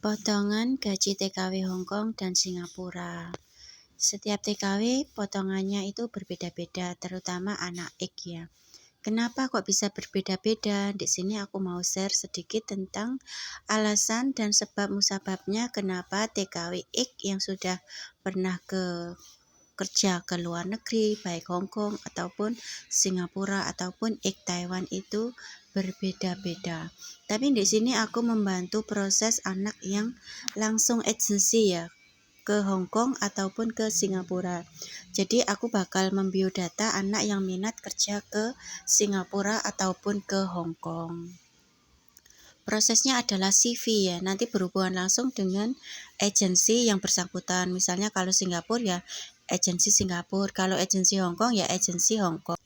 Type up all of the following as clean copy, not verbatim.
Potongan gaji TKW Hong Kong dan Singapura. Setiap TKW potongannya itu berbeda-beda, terutama anak X ya. Kenapa kok bisa berbeda-beda? Di sini aku mau share sedikit tentang alasan dan sebab musababnya kenapa TKW X yang sudah pernah kerja ke luar negeri, baik Hong Kong ataupun Singapura ataupun X Taiwan itu berbeda-beda. Tapi di sini aku membantu proses anak yang langsung agensi ya, ke Hong Kong ataupun ke Singapura. Jadi aku bakal membiodata anak yang minat kerja ke Singapura ataupun ke Hong Kong. Prosesnya adalah CV ya, nanti berhubungan langsung dengan agensi yang bersangkutan. Misalnya kalau Singapura ya agensi Singapura, kalau agensi Hong Kong ya agensi Hong Kong.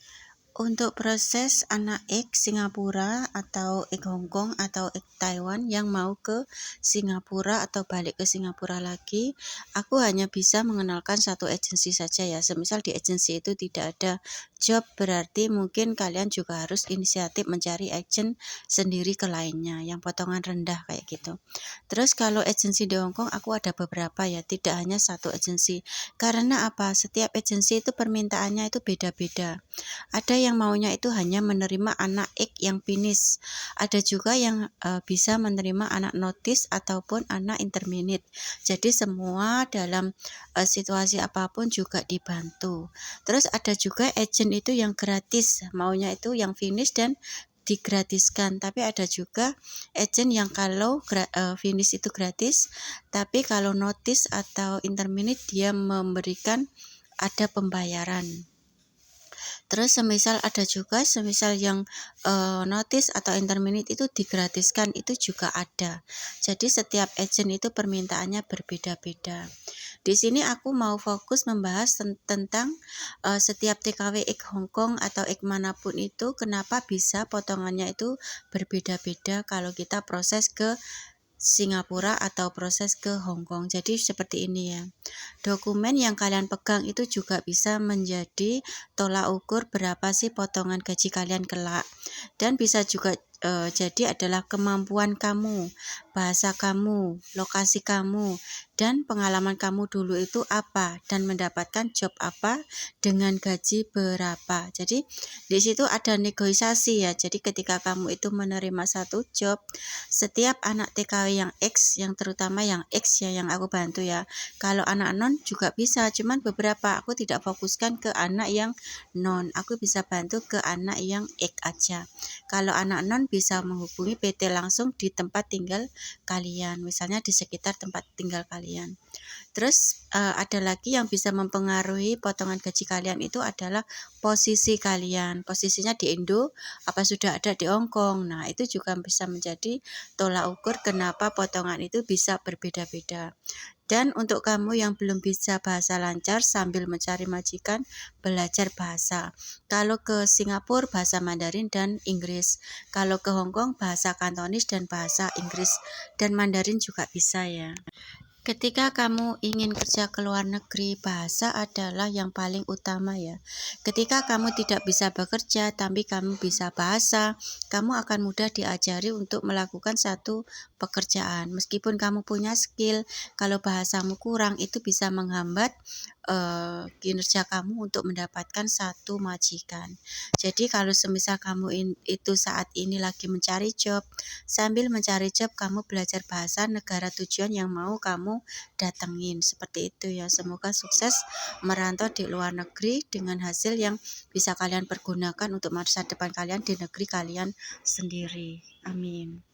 Untuk proses anak X Singapura atau X Hong Kong atau X Taiwan yang mau ke Singapura atau balik ke Singapura lagi, aku hanya bisa mengenalkan satu agensi saja ya. Semisal di agensi itu tidak ada job, berarti mungkin kalian juga harus inisiatif mencari agen sendiri ke lainnya yang potongan rendah kayak gitu. Terus kalau agensi di Hong Kong aku ada beberapa ya, tidak hanya satu agensi. Karena apa? Setiap agensi itu permintaannya itu beda-beda. Ada yang maunya itu hanya menerima anak X yang finish. Ada juga yang bisa menerima anak notice ataupun anak intermediate. Jadi semua dalam situasi apapun juga dibantu. Terus ada juga agent itu yang gratis, maunya itu yang finish dan digratiskan. Tapi ada juga agent yang kalau finish itu gratis, tapi kalau notice atau intermediate dia memberikan ada pembayaran. Terus semisal ada juga yang notice atau intermediate itu digratiskan, itu juga ada. Jadi setiap agent itu permintaannya berbeda-beda. Di sini aku mau fokus membahas tentang setiap TKW X Hong Kong atau X manapun itu kenapa bisa potongannya itu berbeda-beda kalau kita proses ke Singapura atau proses ke Hong Kong. Jadi seperti ini ya. Dokumen yang kalian pegang itu juga bisa menjadi tolak ukur berapa sih potongan gaji kalian kelak. Dan bisa juga jadi adalah kemampuan kamu, bahasa kamu, lokasi kamu, dan pengalaman kamu dulu itu apa dan mendapatkan job apa dengan gaji berapa. Jadi di situ ada negosiasi ya. Jadi ketika kamu itu menerima satu job, setiap anak TKW yang X, yang terutama yang X ya yang aku bantu ya. Kalau anak non juga bisa, cuman beberapa aku tidak fokuskan ke anak yang non. Aku bisa bantu ke anak yang X aja. Kalau anak non bisa menghubungi PT langsung di tempat tinggal kalian, misalnya di sekitar tempat tinggal kalian. Terus ada lagi yang bisa mempengaruhi potongan gaji kalian itu adalah posisi kalian. Posisinya di Indo apa sudah ada di Hong Kong. Nah, itu juga bisa menjadi tolak ukur kenapa potongan itu bisa berbeda-beda. Dan untuk kamu yang belum bisa bahasa lancar sambil mencari majikan, belajar bahasa. Kalau ke Singapura bahasa Mandarin dan Inggris. Kalau ke Hong Kong bahasa Kantonis dan bahasa Inggris. Dan Mandarin juga bisa ya. Ketika kamu ingin kerja ke luar negeri, bahasa adalah yang paling utama ya. Ketika kamu tidak bisa bekerja, tapi kamu bisa bahasa, kamu akan mudah diajari untuk melakukan satu pekerjaan. Meskipun kamu punya skill, kalau bahasamu kurang, itu bisa menghambat kinerja kamu untuk mendapatkan satu majikan. Jadi kalau semisal kamu itu saat ini lagi mencari job, sambil mencari job kamu belajar bahasa negara tujuan yang mau kamu datengin. Seperti itu ya. Semoga sukses merantau di luar negeri dengan hasil yang bisa kalian pergunakan untuk masa depan kalian di negeri kalian sendiri. Amin.